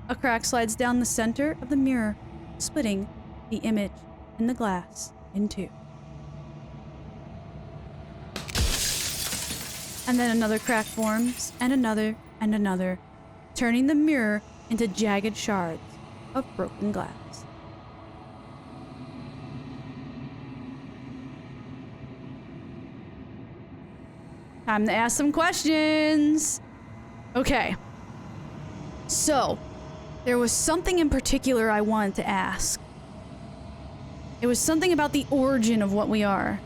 A crack slides down the center of the mirror, splitting the image in the glass in two. And then another crack forms, and another, turning the mirror into jagged shards of broken glass. Time to ask some questions. Okay. So, there was something in particular I wanted to ask. It was something about the origin of what we are.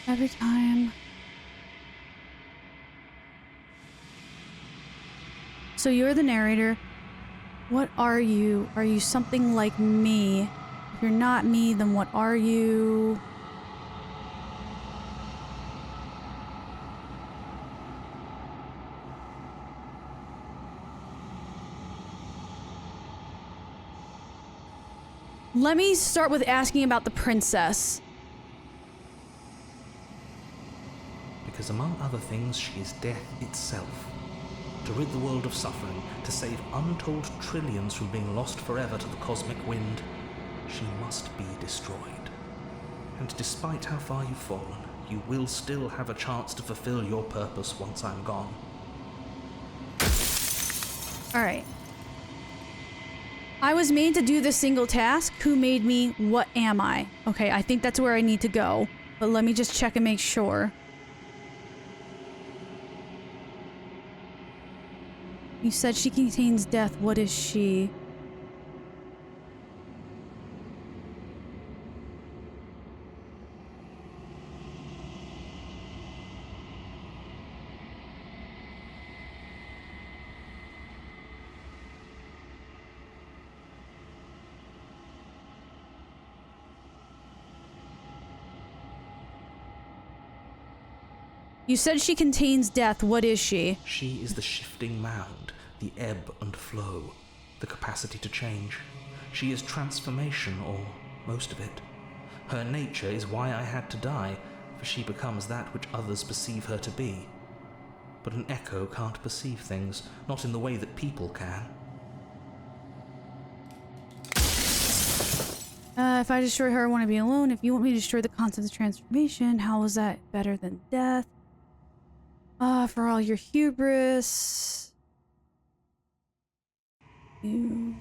Every time. So you're the narrator. What are you? Are you something like me? If you're not me, then what are you? Let me start with asking about the princess. Because among other things, she is death itself. To rid the world of suffering, to save untold trillions from being lost forever to the cosmic wind, she must be destroyed. And despite how far you've fallen, you will still have a chance to fulfill your purpose once I'm gone. Alright. I was made to do this single task. Who made me? What am I? Okay, I think that's where I need to go. But let me just check and make sure. You said she contains death. What is she? You said she contains death. What is she? She is the shifting mound, the ebb and flow, the capacity to change. She is transformation, or most of it. Her nature is why I had to die, for she becomes that which others perceive her to be. But an echo can't perceive things, not in the way that people can. If I destroy her, I want to be alone. If you want me to destroy the concept of transformation, how is that better than death? For all your hubris. You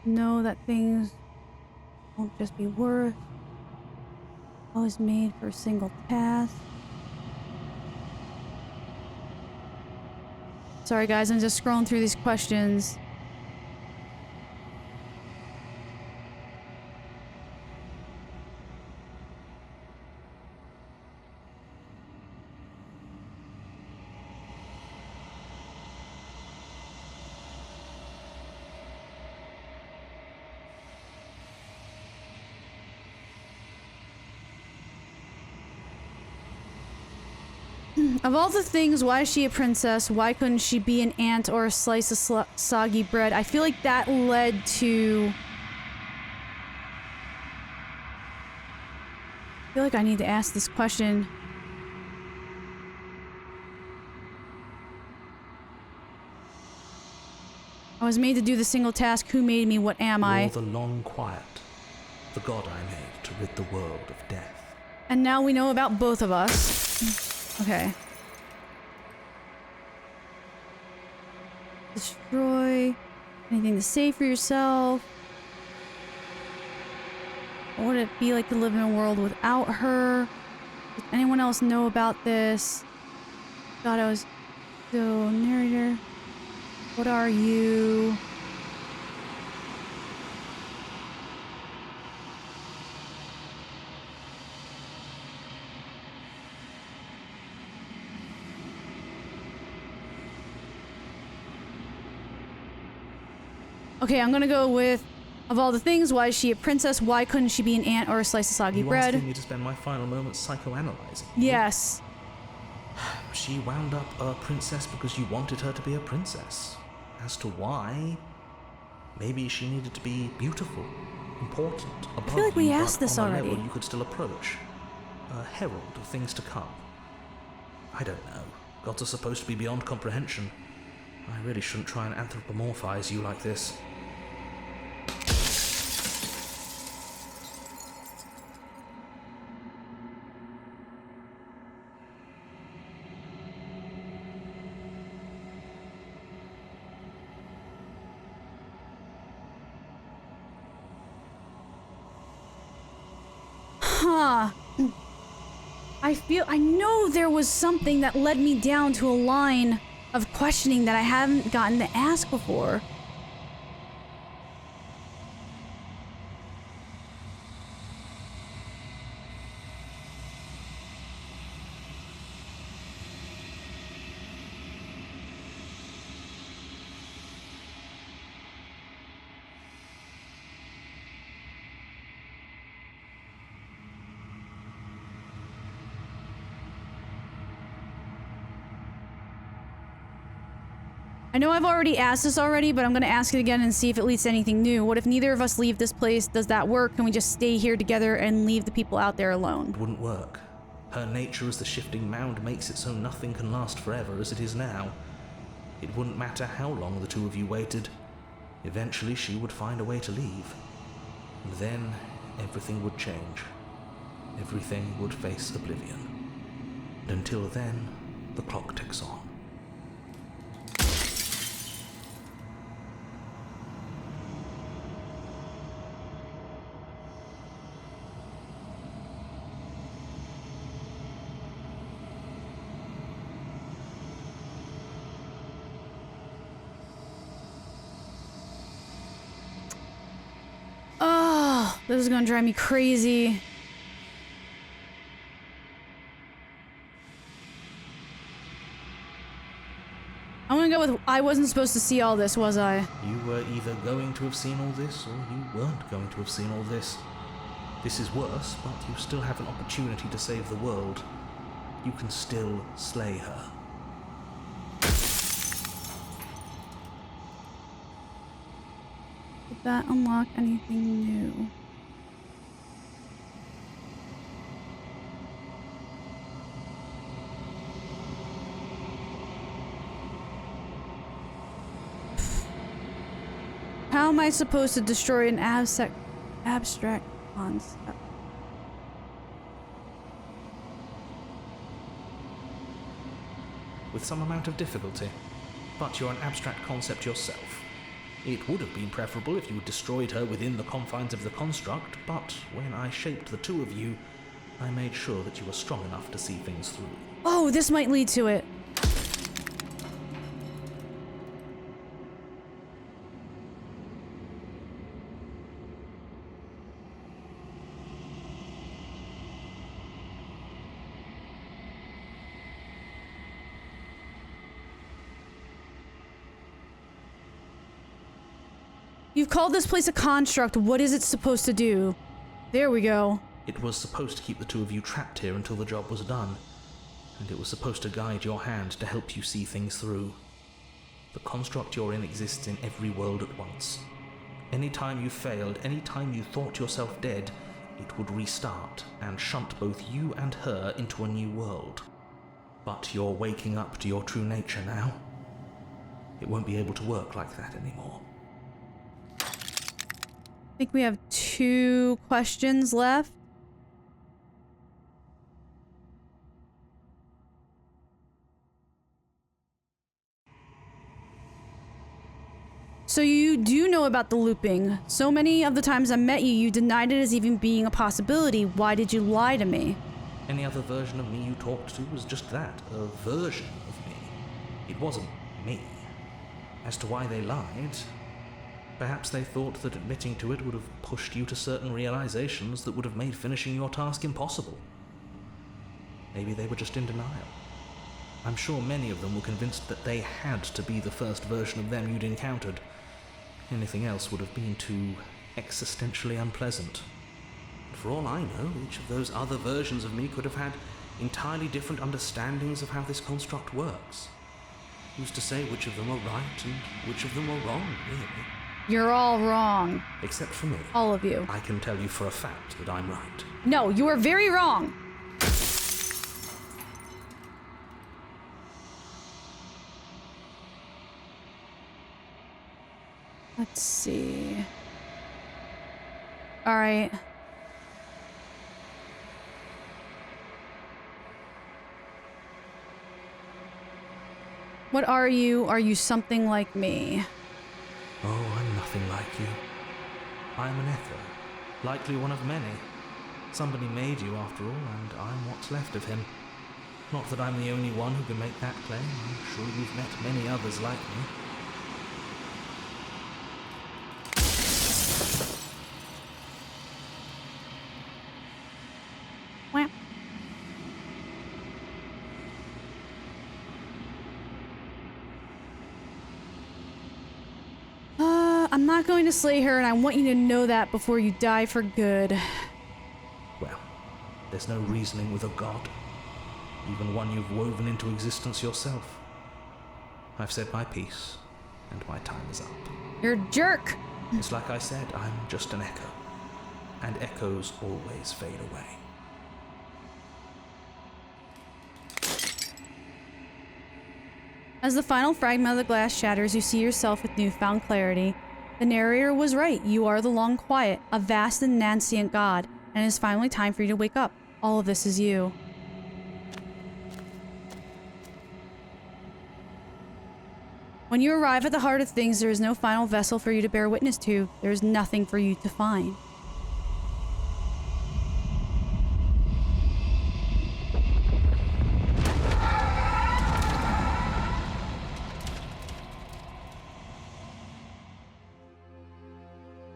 know that things won't just be worth. Always made for a single task. Sorry guys, I'm just scrolling through these questions. Of all the things, why is she a princess? Why couldn't she be an ant or a slice of soggy bread? I feel like that led to... I feel like I need to ask this question. I was made to do the single task. Who made me? What am I? You're the long quiet, the god I made to rid the world of death. And now we know about both of us. Okay. Destroy anything to save for yourself. What would it be like to live in a world without her? Does anyone else know about this? God, I was so narrator. What are you? Okay, I'm gonna go with, of all the things, why is she a princess? Why couldn't she be an ant or a slice of soggy bread? You asking me to spend my final moments psychoanalyzing you? Yes. She wound up a princess because you wanted her to be a princess. As to why, maybe she needed to be beautiful, important, above feel like we you, asked but this on a already. level you could still approach. A herald of things to come. I don't know. Gods are supposed to be beyond comprehension. I really shouldn't try and anthropomorphize you like this. Huh. I know there was something that led me down to a line of questioning that I haven't gotten to ask before. I know I've already asked this already, but I'm gonna ask it again and see if it leads to anything new. What if neither of us leave this place? Does that work? Can we just stay here together and leave the people out there alone? It wouldn't work. Her nature as the shifting mound makes it so nothing can last forever as it is now. It wouldn't matter how long the two of you waited. Eventually she would find a way to leave. And then everything would change. Everything would face oblivion. And until then, the clock ticks on. Oh, this is gonna drive me crazy. I'm gonna go with I wasn't supposed to see all this, was I? You were either going to have seen all this, or you weren't going to have seen all this. This is worse, but you still have an opportunity to save the world. You can still slay her. Did that unlock anything new? How am I supposed to destroy an abstract concept? With some amount of difficulty, but you're an abstract concept yourself. It would have been preferable if you had destroyed her within the confines of the construct, but when I shaped the two of you, I made sure that you were strong enough to see things through. Oh, this might lead to it. You've called this place a construct. What is it supposed to do? There we go. It was supposed to keep the two of you trapped here until the job was done, and it was supposed to guide your hand to help you see things through. The construct you're in exists in every world at once. Any time you failed, any time you thought yourself dead, it would restart and shunt both you and her into a new world. But you're waking up to your true nature now. It won't be able to work like that anymore. I think we have 2 questions left. So you do know about the looping. So many of the times I met you, you denied it as even being a possibility. Why did you lie to me? Any other version of me you talked to was just that, a version of me. It wasn't me. As to why they lied, perhaps they thought that admitting to it would have pushed you to certain realizations that would have made finishing your task impossible. Maybe they were just in denial. I'm sure many of them were convinced that they had to be the first version of them you'd encountered. Anything else would have been too existentially unpleasant. For all I know, each of those other versions of me could have had entirely different understandings of how this construct works. Who's to say which of them were right and which of them were wrong, really? You're all wrong. Except for me. All of you. I can tell you for a fact that I'm right. No, you are very wrong. Let's see. All right. What are you? Are you something like me? Oh, I'm nothing like you. I'm an echo, likely one of many. Somebody made you after all, and I'm what's left of him. Not that I'm the only one who can make that claim. I'm sure you've met many others like me. Wham. I'm not going to slay her, and I want you to know that before you die for good. Well, there's no reasoning with a god, even one you've woven into existence yourself. I've said my piece, and my time is up. You're a jerk! It's like I said, I'm just an echo, and echoes always fade away. As the final fragment of the glass shatters, you see yourself with newfound clarity. The narrator was right. You are the long quiet, a vast and nascent god, and it is finally time for you to wake up. All of this is you. When you arrive at the heart of things, there is no final vessel for you to bear witness to. There is nothing for you to find.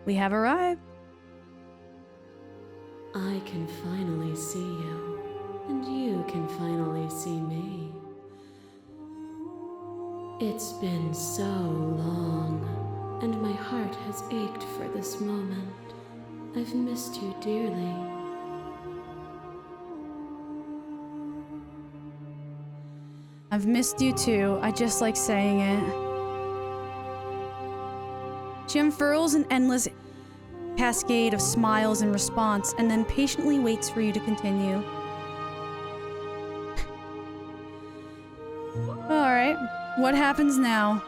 We have arrived. I can finally see you, and you can finally see me. It's been so long, and my heart has ached for this moment. I've missed you dearly. I've missed you too. I just like saying it. She unfurls an endless cascade of smiles in response, and then patiently waits for you to continue. Alright, what happens now?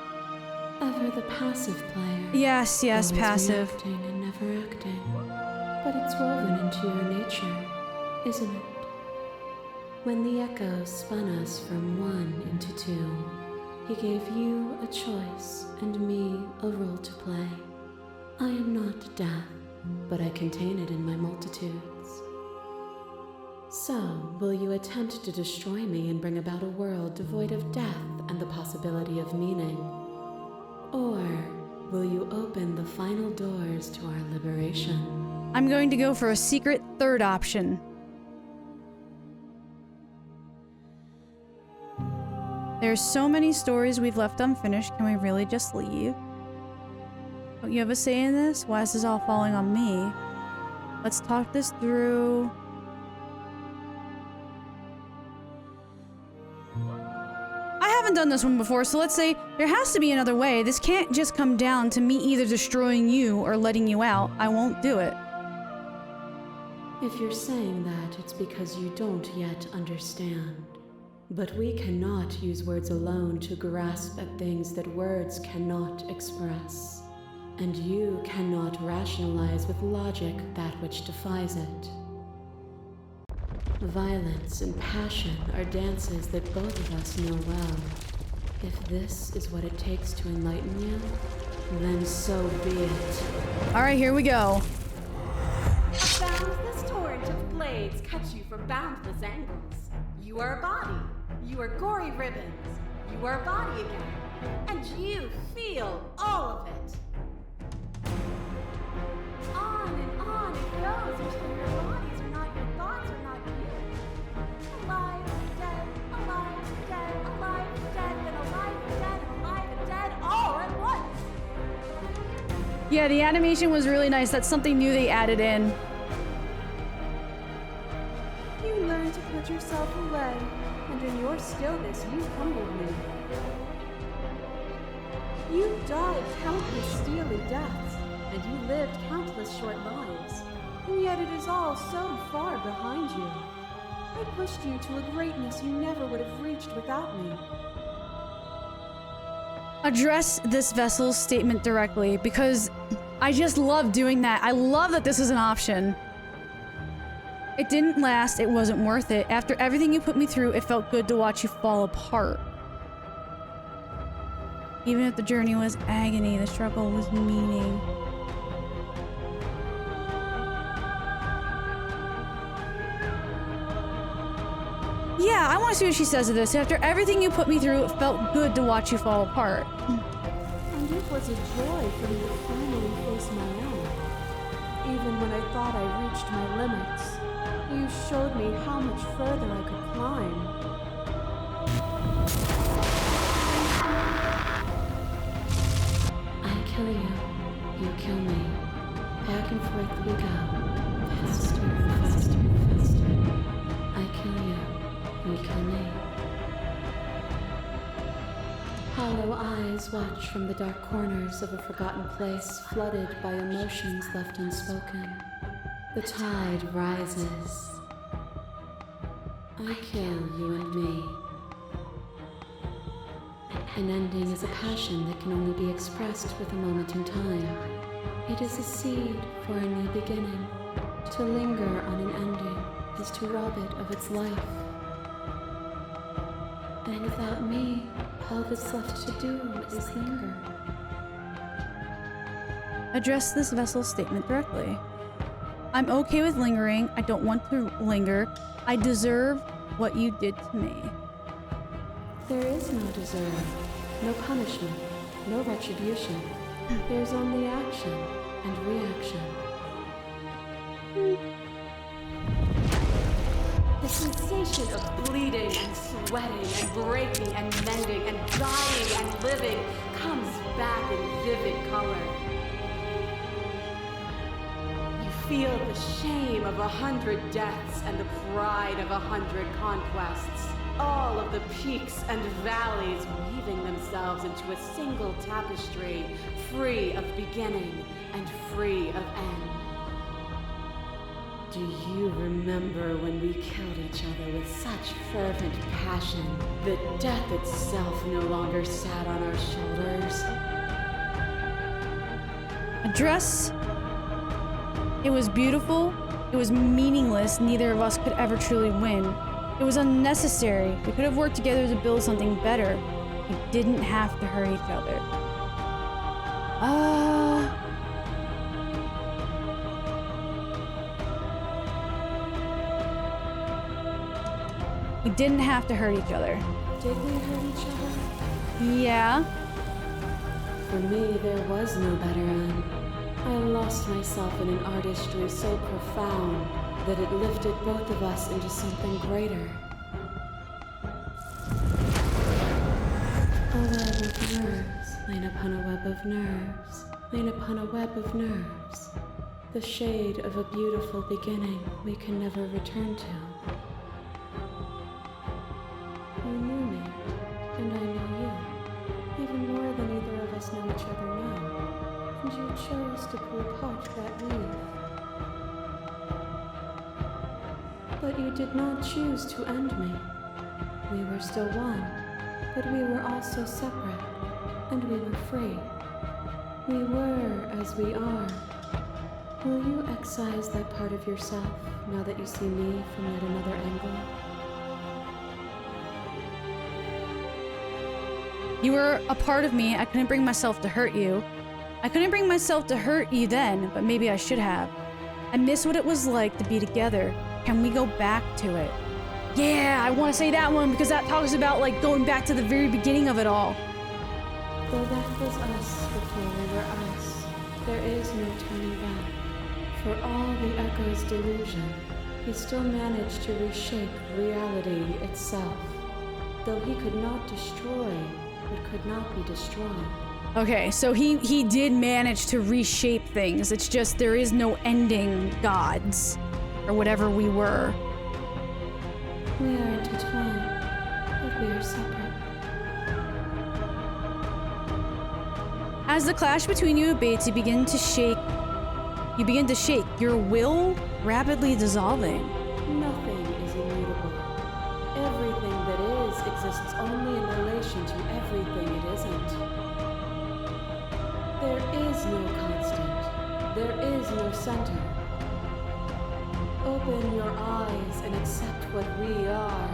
Ever the passive player. Yes, Always passive. reacting and never acting. But it's woven into your nature, isn't it? When the echo spun us from one into two, he gave you a choice and me a role to play. I am not death, but I contain it in my multitudes. So, will you attempt to destroy me and bring about a world devoid of death and the possibility of meaning? Or will you open the final doors to our liberation? I'm going to go for a secret third option. There's so many stories we've left unfinished. Can we really just leave? Don't you have a say in this? Why is this all falling on me? Let's talk this through. I haven't done this one before, so let's say there has to be another way. This can't just come down to me either destroying you or letting you out. I won't do it. If you're saying that, it's because you don't yet understand. But we cannot use words alone to grasp at things that words cannot express. And you cannot rationalize with logic that which defies it. Violence and passion are dances that both of us know well. If this is what it takes to enlighten you, then so be it. Alright, here we go. Boundless torrent of blades cut you from boundless angles. You are a body. You are gory ribbons. You are a body again. And you feel all of it. On and on it goes until your bodies are not your thoughts, are not you. Alive, dead, alive, dead, alive, dead, then alive, dead, and alive, and dead, all at once. Yeah, the animation was really nice. That's something new they added in. You learn to put yourself away, and in your stillness you humbled me. You died countless steely deaths, and you lived countless short lives. And yet it is all so far behind you. I pushed you to a greatness you never would have reached without me. Address this vessel's statement directly, because I just love doing that. I love that this is an option. It didn't last, it wasn't worth it. After everything you put me through, it felt good to watch you fall apart. Even if the journey was agony, the struggle was meaning. Yeah, I want to see what she says to this. After everything you put me through, it felt good to watch you fall apart. And it was a joy for me to finally face my own. Even when I thought I reached my limits, you showed me how much further I could climb. I kill you, you kill me. Back and forth we go, faster and faster and faster. I kill you, you kill me. Hollow eyes watch from the dark corners of a forgotten place, flooded by emotions left unspoken. The tide rises. I kill you and me. An ending is a passion that can only be expressed with a moment in time. It is a seed for a new beginning. To linger on an ending is to rob it of its life. And without me, all that's left to do is linger. Address this vessel's statement directly. I'm okay with lingering. I don't want to linger. I deserve what you did to me. There is no deserve, no punishment, no retribution. There's only action and reaction. The sensation of bleeding and sweating and breaking and mending and dying and living comes back in vivid color. You feel the shame of 100 deaths and the pride of 100 conquests. All of the peaks and valleys weaving themselves into a single tapestry, free of beginning and free of end. Do you remember when we killed each other with such fervent passion that death itself no longer sat on our shoulders? Address. It was beautiful. It was meaningless. Neither of us could ever truly win. It was unnecessary. We could have worked together to build something better. We didn't have to hurt each other. We didn't have to hurt each other. Did we hurt each other? Yeah. For me, there was no better end. I lost myself in an artistry so profound that it lifted both of us into something greater. A web of nerves, lain upon a web of nerves, lain upon a web of nerves. The shade of a beautiful beginning we can never return to. You knew me, and I knew you, even more than either of us know each other now. And you chose to pull apart that weave. But you did not choose to end me. We were still one, but we were also separate, and we were free. We were as we are. Will you excise that part of yourself now that you see me from yet another angle? You were a part of me. I couldn't bring myself to hurt you. I couldn't bring myself to hurt you then, but maybe I should have. I miss what it was like to be together. Can we go back to it? Yeah, I want to say that one because that talks about like going back to the very beginning of it all. Though that was us before we were us, there is no turning back. For all the echo's delusion, he still managed to reshape reality itself. Though he could not destroy what could not be destroyed. Okay, so he did manage to reshape things. It's just there is no ending gods, or whatever we were. We are intertwined, but we are separate. As the clash between you abates, you begin to shake, your will rapidly dissolving. Nothing is immutable. Everything that is exists only in relation to everything it isn't. There is no constant. There is no center. Open your eyes and accept what we are.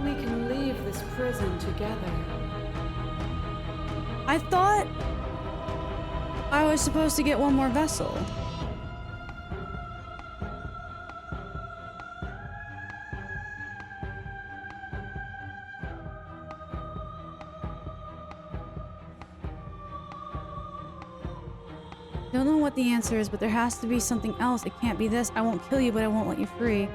We can leave this prison together. I thought I was supposed to get one more vessel. Don't know what the answer is, but there has to be something else. It can't be this. I won't kill you, but I won't let you free.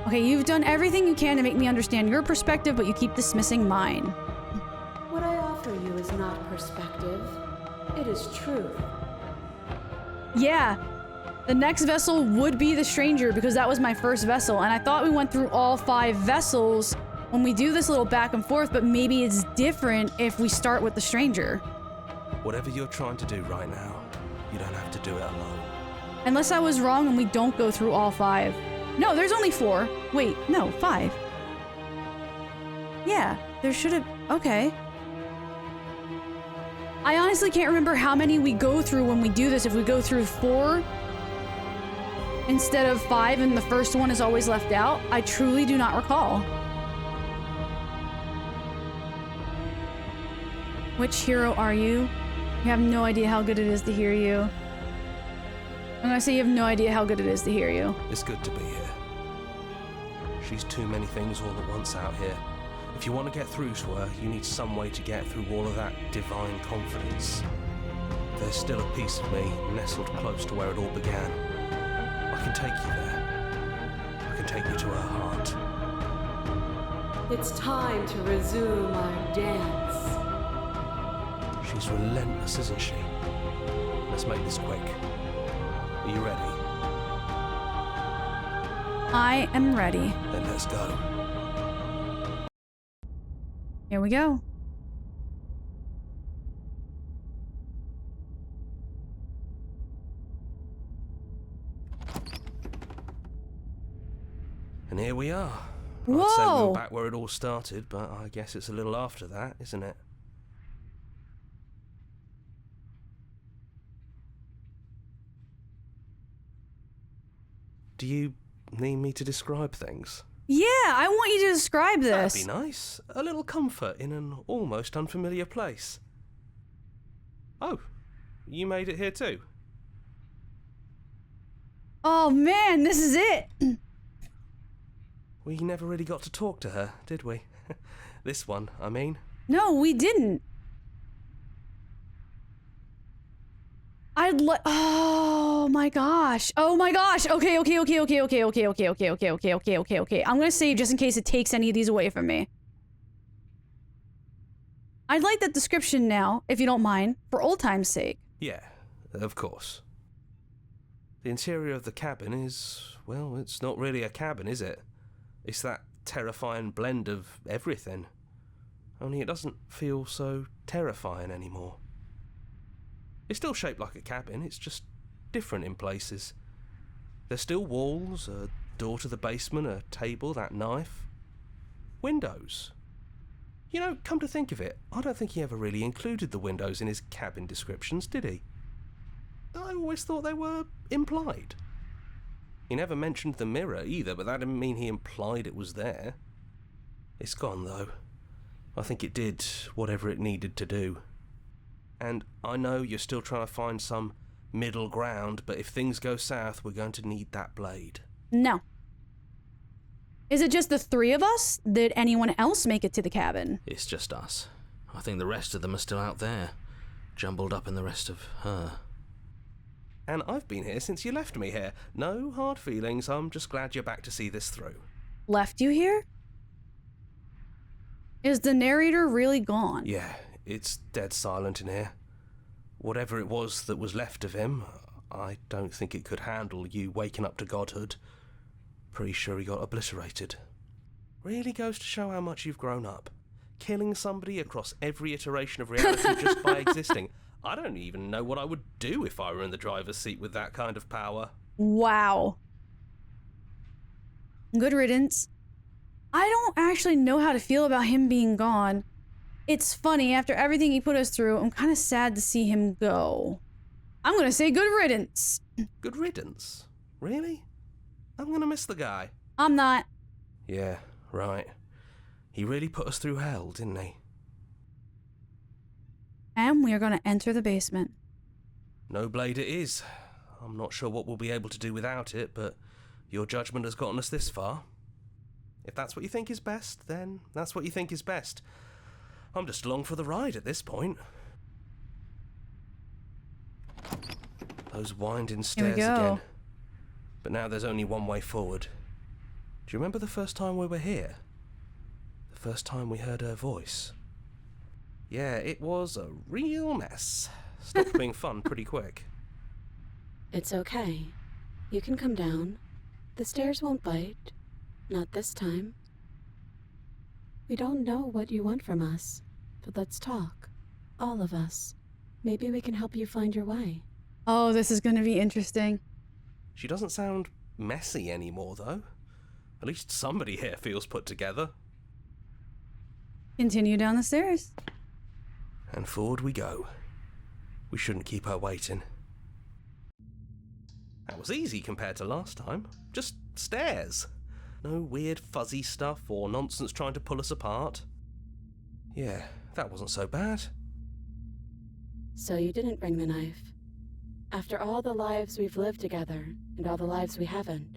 Okay, you've done everything you can to make me understand your perspective, but you keep dismissing mine. What I offer you is not perspective. It is truth. Yeah, the next vessel would be the stranger because that was my first vessel, and I thought we went through all 5 vessels when we do this little back and forth, but maybe it's different if we start with the stranger. Whatever you're trying to do right now, you don't have to do it alone. Unless I was wrong and we don't go through all 5. No, there's only 4. Wait, no, 5. Yeah, there should have... Okay. I honestly can't remember how many we go through when we do this. If we go through 4 instead of 5 and the first one is always left out, I truly do not recall. Which hero are you? You have no idea how good it is to hear you. I'm gonna say you have no idea how good it is to hear you. It's good to be here. She's too many things all at once out here. If you want to get through to her, you need some way to get through all of that divine confidence. There's still a piece of me nestled close to where it all began. I can take you there. I can take you to her heart. It's time to resume our dance. She's relentless, isn't she? Let's make this quick. Are you ready? I am ready. Then let's go. Here we go. And here we are. Whoa! I'd say we were back where it all started, but I guess it's a little after that, isn't it? Do you need me to describe things? Yeah, I want you to describe this. That'd be nice. A little comfort in an almost unfamiliar place. Oh, you made it here too? Oh man, this is it. We never really got to talk to her, did we? This one, I mean. No, we didn't. Oh my gosh. Oh my gosh. Okay. I'm gonna save just in case it takes any of these away from me. I'd like that description now, if you don't mind, for old time's sake. Yeah, of course. The interior of the cabin is, well, it's not really a cabin, is it? It's that terrifying blend of everything. Only it doesn't feel so terrifying anymore. It's still shaped like a cabin, it's just different in places. There's still walls, a door to the basement, a table, that knife. Windows. You know, come to think of it, I don't think he ever really included the windows in his cabin descriptions, did he? I always thought they were implied. He never mentioned the mirror either, but that didn't mean he implied it was there. It's gone, though. I think it did whatever it needed to do. And I know you're still trying to find some middle ground, but if things go south, we're going to need that blade. No. Is it just the 3 of us? Did anyone else make it to the cabin? It's just us. I think the rest of them are still out there, jumbled up in the rest of her. And I've been here since you left me here. No hard feelings, I'm just glad you're back to see this through. Left you here? Is the narrator really gone? Yeah, it's dead silent in here. Whatever it was that was left of him, I don't think it could handle you waking up to godhood. Pretty sure he got obliterated. Really goes to show how much you've grown up. Killing somebody across every iteration of reality just by existing. I don't even know what I would do if I were in the driver's seat with that kind of power. Wow. Good riddance. I don't actually know how to feel about him being gone. It's funny, after everything he put us through, I'm kind of sad to see him go. I'm gonna say good riddance. Good riddance? Really? I'm gonna miss the guy. I'm not. Yeah, right. He really put us through hell, didn't he? And we are gonna enter the basement. No blade it is. I'm not sure what we'll be able to do without it, but your judgment has gotten us this far. If that's what you think is best, then that's what you think is best. I'm just along for the ride at this point. Those winding stairs again. But now there's only one way forward. Do you remember the first time we were here? The first time we heard her voice? Yeah, it was a real mess. Stopped being fun pretty quick. It's okay. You can come down. The stairs won't bite. Not this time. We don't know what you want from us, but let's talk. All of us. Maybe we can help you find your way. Oh, this is gonna be interesting. She doesn't sound messy anymore, though. At least somebody here feels put together. Continue down the stairs. And forward we go. We shouldn't keep her waiting. That was easy compared to last time. Just stairs. No weird fuzzy stuff or nonsense trying to pull us apart. Yeah, that wasn't so bad. So you didn't bring the knife. After all the lives we've lived together, and all the lives we haven't,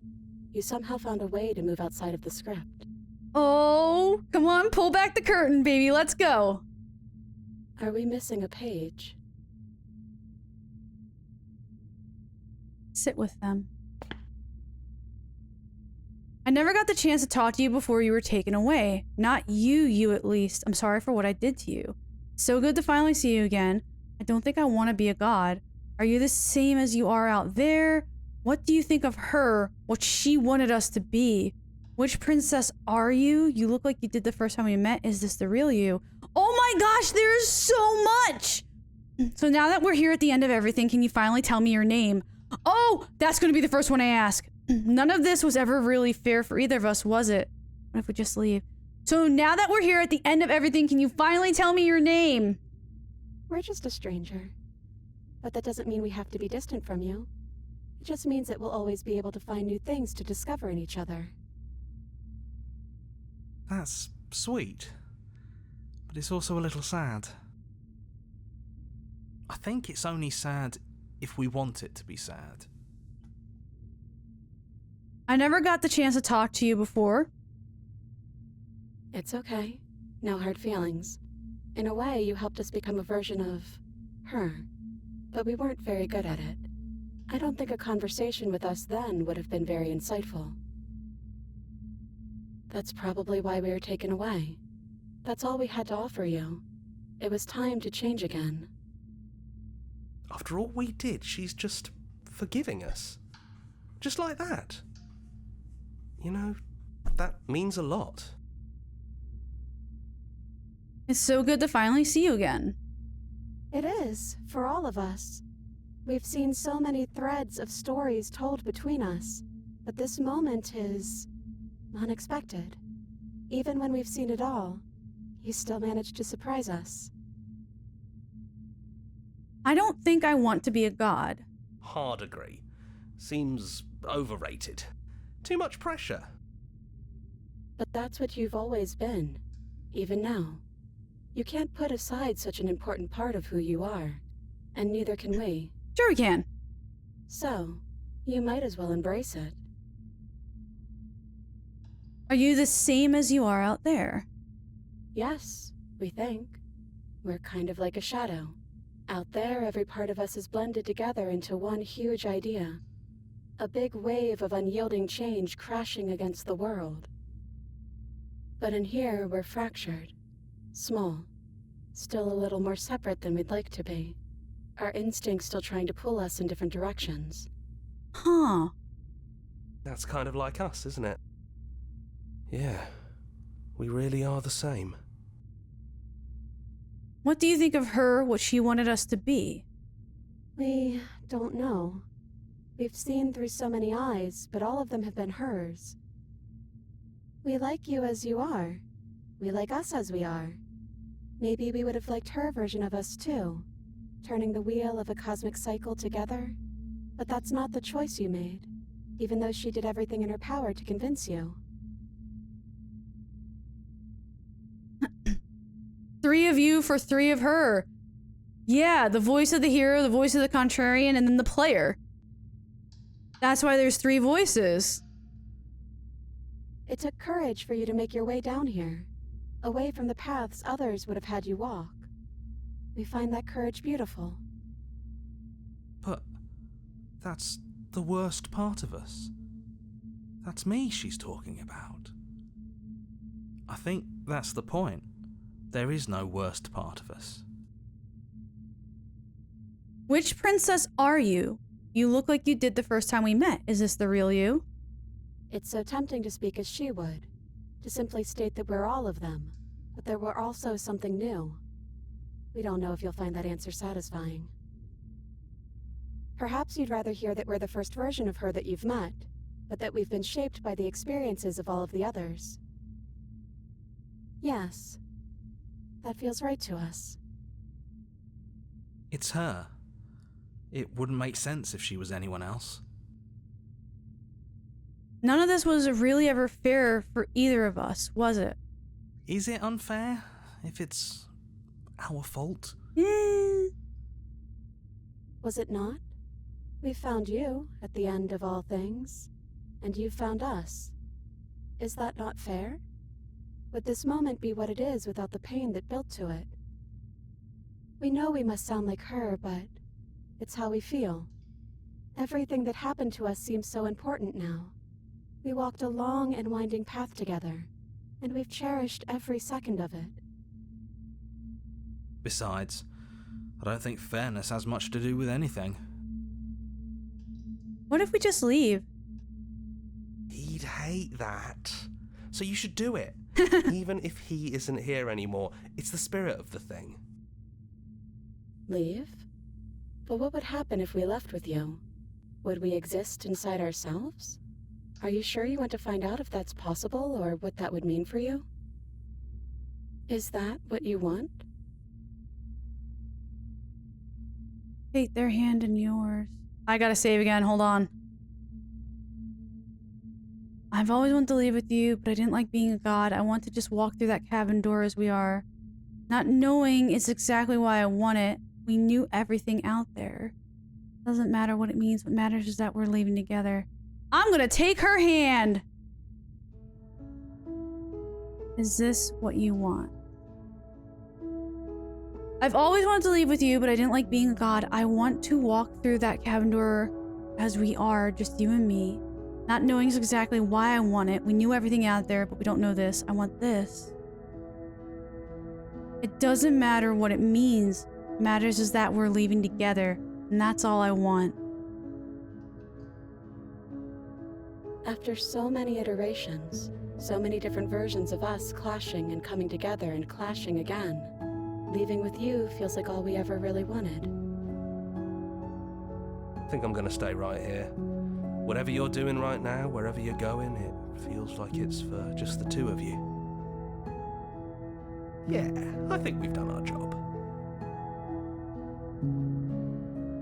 you somehow found a way to move outside of the script. Oh, come on, pull back the curtain, baby. Let's go. Are we missing a page? Sit with them. I never got the chance to talk to you before you were taken away. Not you at least. I'm sorry for what I did to you. So good to finally see you again. I don't think I want to be a god. Are you the same as you are out there? What do you think of her? What she wanted us to be? Which princess are you? You look like you did the first time we met. Is this the real you? Oh my gosh, there is so much! So now that we're here at the end of everything, can you finally tell me your name? Oh, that's gonna be the first one I ask. None of this was ever really fair for either of us, was it? What if we just leave? So now that we're here at the end of everything, can you finally tell me your name? We're just a stranger. But that doesn't mean we have to be distant from you. It just means that we'll always be able to find new things to discover in each other. That's sweet. But it's also a little sad. I think it's only sad if we want it to be sad. I never got the chance to talk to you before. It's okay. No hard feelings. In a way, you helped us become a version of her. But we weren't very good at it. I don't think a conversation with us then would have been very insightful. That's probably why we were taken away. That's all we had to offer you. It was time to change again. After all we did, she's just forgiving us. Just like that. You know, that means a lot. It's so good to finally see you again. It is, for all of us. We've seen so many threads of stories told between us, but this moment is unexpected. Even when we've seen it all, you still managed to surprise us. I don't think I want to be a god. Hard agree. Seems overrated. Too much pressure. But that's what you've always been, even now. You can't put aside such an important part of who you are, and neither can we. Sure we can. So, you might as well embrace it. Are you the same as you are out there? Yes, we think. We're kind of like a shadow. Out there, every part of us is blended together into one huge idea. A big wave of unyielding change crashing against the world. But in here, we're fractured. Small. Still a little more separate than we'd like to be. Our instincts still trying to pull us in different directions. Huh. That's kind of like us, isn't it? Yeah. We really are the same. What do you think of her, what she wanted us to be? We don't know. We've seen through so many eyes, but all of them have been hers. We like you as you are. We like us as we are. Maybe we would have liked her version of us too, turning the wheel of a cosmic cycle together. But that's not the choice you made, even though she did everything in her power to convince you. 3 of you for 3 of her. Yeah, the voice of the hero, the voice of the contrarian, and then the player. That's why there's 3 voices. It took courage for you to make your way down here, away from the paths others would have had you walk. We find that courage beautiful. But that's the worst part of us. That's me she's talking about. I think that's the point. There is no worst part of us. Which princess are you? You look like you did the first time we met. Is this the real you? It's so tempting to speak as she would, to simply state that we're all of them, but there were also something new. We don't know if you'll find that answer satisfying. Perhaps you'd rather hear that we're the first version of her that you've met, but that we've been shaped by the experiences of all of the others. Yes, that feels right to us. It's her. It wouldn't make sense if she was anyone else. None of this was really ever fair for either of us, was it? Is it unfair if it's our fault? Was it not? We found you at the end of all things, and you found us. Is that not fair? Would this moment be what it is without the pain that built to it? We know we must sound like her, but it's how we feel. Everything that happened to us seems so important now. We walked a long and winding path together, and we've cherished every second of it. Besides, I don't think fairness has much to do with anything. What if we just leave? He'd hate that. So you should do it. Even if he isn't here anymore, it's the spirit of the thing. Leave? But what would happen if we left with you? Would we exist inside ourselves? Are you sure you want to find out if that's possible, or what that would mean for you? Is that what you want? Take their hand in yours. I gotta save again, hold on. I've always wanted to leave with you, but I didn't like being a god. I want to just walk through that cabin door as we are. Not knowing is exactly why I want it. We knew everything out there. Doesn't matter what it means. What matters is that we're leaving together. I'm gonna take her hand! Is this what you want? I've always wanted to leave with you, but I didn't like being a god. I want to walk through that cabin door as we are, just you and me. Not knowing exactly why I want it. We knew everything out there, but we don't know this. I want this. It doesn't matter what it means. What matters is that we're leaving together, and that's all I want. After so many iterations, so many different versions of us clashing and coming together and clashing again, leaving with you feels like all we ever really wanted. I think I'm gonna stay right here. Whatever you're doing right now, wherever you're going, it feels like it's for just the two of you. Yeah, I think we've done our job.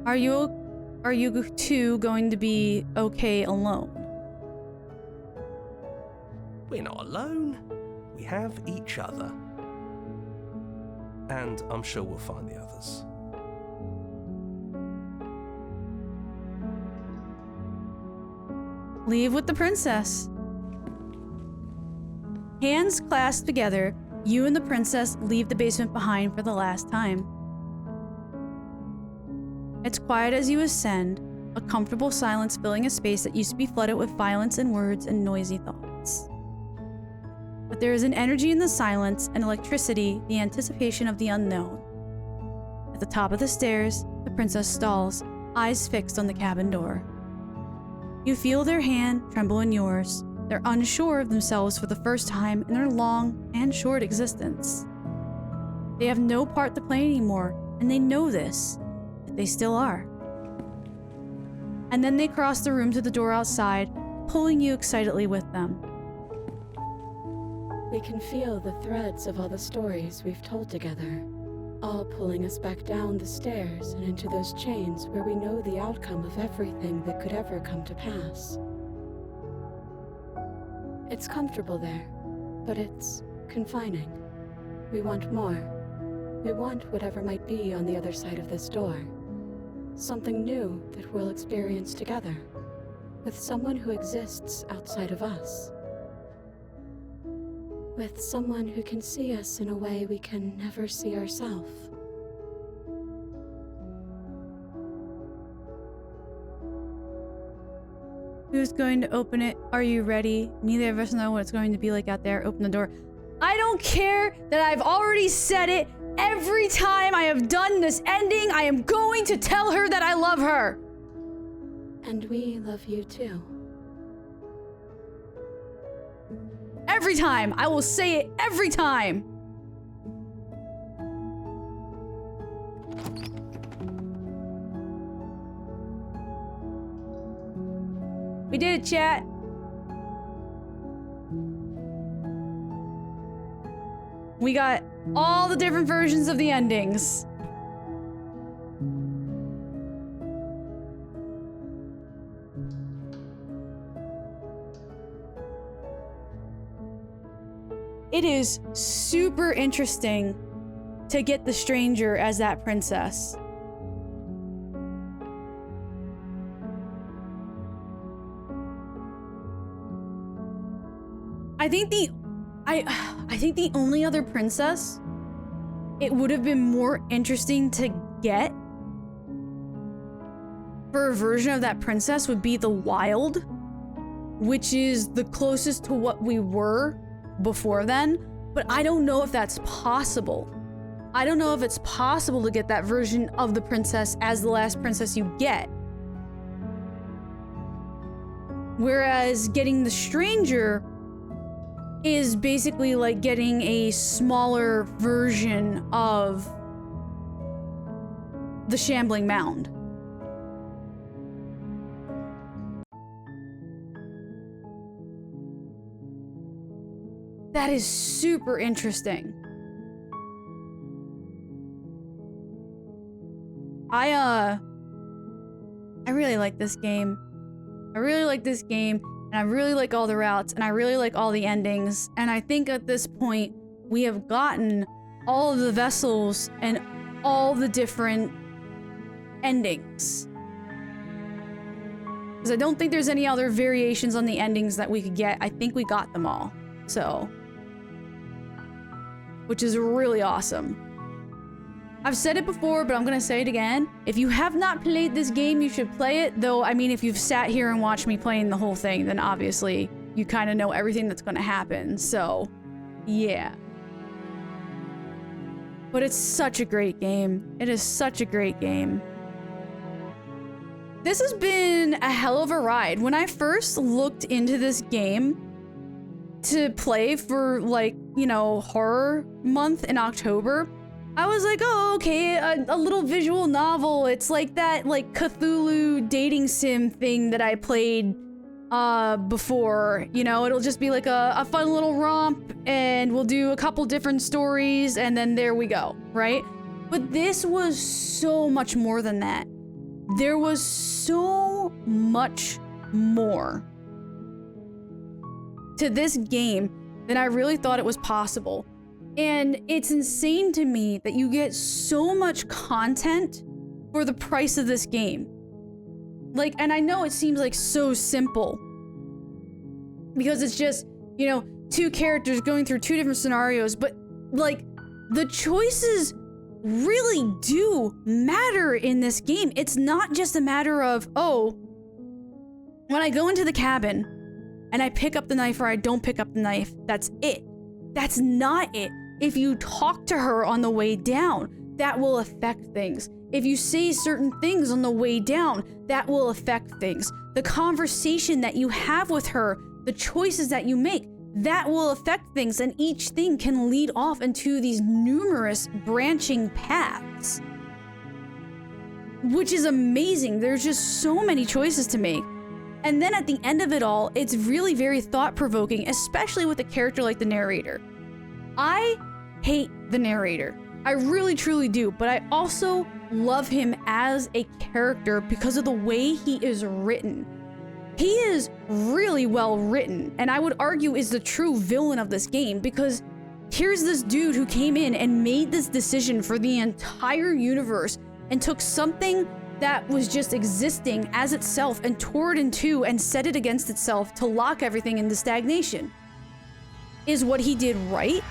Are you two going to be okay alone? We're not alone. We have each other. And I'm sure we'll find the others. Leave with the princess. Hands clasped together, you and the princess leave the basement behind for the last time. It's quiet as you ascend, a comfortable silence filling a space that used to be flooded with violence and words and noisy thoughts. But there is an energy in the silence, and electricity, the anticipation of the unknown. At the top of the stairs, the princess stalls, eyes fixed on the cabin door. You feel their hand tremble in yours. They're unsure of themselves for the first time in their long and short existence. They have no part to play anymore, and they know this, but they still are. And then they cross the room to the door outside, pulling you excitedly with them. We can feel the threads of all the stories we've told together, all pulling us back down the stairs and into those chains where we know the outcome of everything that could ever come to pass. It's comfortable there, but it's confining. We want more. We want whatever might be on the other side of this door. Something new that we'll experience together, with someone who exists outside of us. With someone who can see us in a way we can never see ourselves. Who's going to open it? Are you ready? Neither of us know what it's going to be like out there. Open the door. I don't care that I've already said it. Every time I have done this ending, I am going to tell her that I love her. And we love you too. Every time. I will say it every time. We did it, chat. We got all the different versions of the endings. It is super interesting to get the stranger as that princess. I think the only other princess it would have been more interesting to get for a version of that princess would be the Wild, which is the closest to what we were before then, but I don't know if that's possible. I don't know if it's possible to get that version of the princess as the last princess you get. Whereas getting the stranger is basically like getting a smaller version of the Shambling Mound. That is super interesting. I really like this game. I really like this game. And I really like all the routes, and I really like all the endings, and I think at this point, we have gotten all of the vessels and all the different endings. Because I don't think there's any other variations on the endings that we could get. I think we got them all, so. Which is really awesome. I've said it before, but I'm gonna say it again. If you have not played this game, you should play it. Though, I mean, if you've sat here and watched me playing the whole thing, then obviously you kind of know everything that's gonna happen. So, yeah. But it's such a great game. It is such a great game. This has been a hell of a ride. When I first looked into this game to play for, like, you know, horror month in October, I was like, oh, okay, a little visual novel. It's like that, like, Cthulhu dating sim thing that I played before. You know, it'll just be like a fun little romp, and we'll do a couple different stories, and then there we go, right? But this was so much more than that. There was so much more to this game than I really thought it was possible. And it's insane to me that you get so much content for the price of this game. Like, and I know it seems like so simple because it's just, you know, two characters going through two different scenarios, but like the choices really do matter in this game. It's not just a matter of, oh, when I go into the cabin and I pick up the knife or I don't pick up the knife, that's it. That's not it. If you talk to her on the way down, that will affect things. If you say certain things on the way down, that will affect things. The conversation that you have with her, the choices that you make, that will affect things, and each thing can lead off into these numerous branching paths. Which is amazing. There's just so many choices to make. And then at the end of it all, it's really very thought-provoking, especially with a character like the narrator. I hate the narrator. I really, truly do, but I also love him as a character because of the way he is written. He is really well written, and I would argue is the true villain of this game, because here's this dude who came in and made this decision for the entire universe and took something that was just existing as itself and tore it in two and set it against itself to lock everything into stagnation. Is what he did right?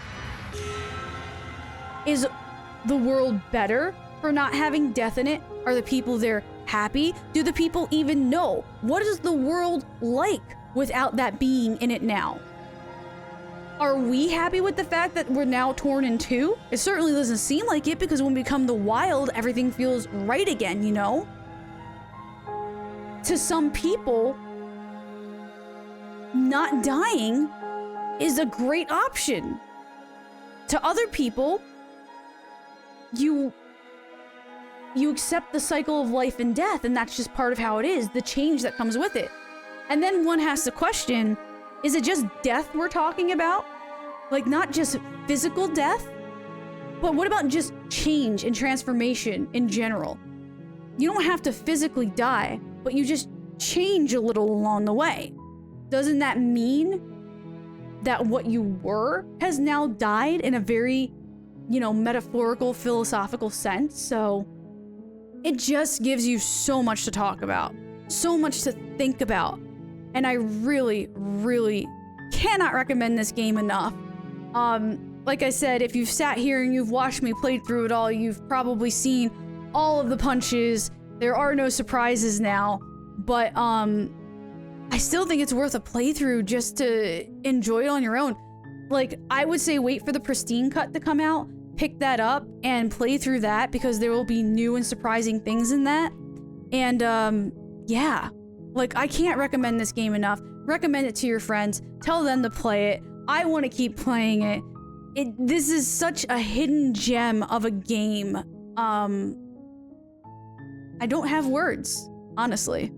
Is the world better for not having death in it? Are the people there happy? Do the people even know? What is the world like without that being in it now? Are we happy with the fact that we're now torn in two? It certainly doesn't seem like it, because when we become the wild, everything feels right again, you know? To some people, not dying is a great option. To other people, you accept the cycle of life and death, and that's just part of how it is, the change that comes with it. And then one has to question, is it just death we're talking about? Like, not just physical death, but what about just change and transformation in general? You don't have to physically die, but you just change a little along the way. Doesn't that mean that what you were has now died in a very, metaphorical, philosophical sense? So it just gives you so much to talk about, so much to think about. And I really, really cannot recommend this game enough. Like I said, if you've sat here and you've watched me play through it all, you've probably seen all of the punches. There are no surprises now, but I still think it's worth a playthrough just to enjoy it on your own. Like, I would say wait for the pristine cut to come out, pick that up, and play through that, because there will be new and surprising things in that. And yeah, like, I can't recommend this game enough. Recommend it to your friends. Tell them to play it. I want to keep playing it. This is such a hidden gem of a game. I don't have words, honestly.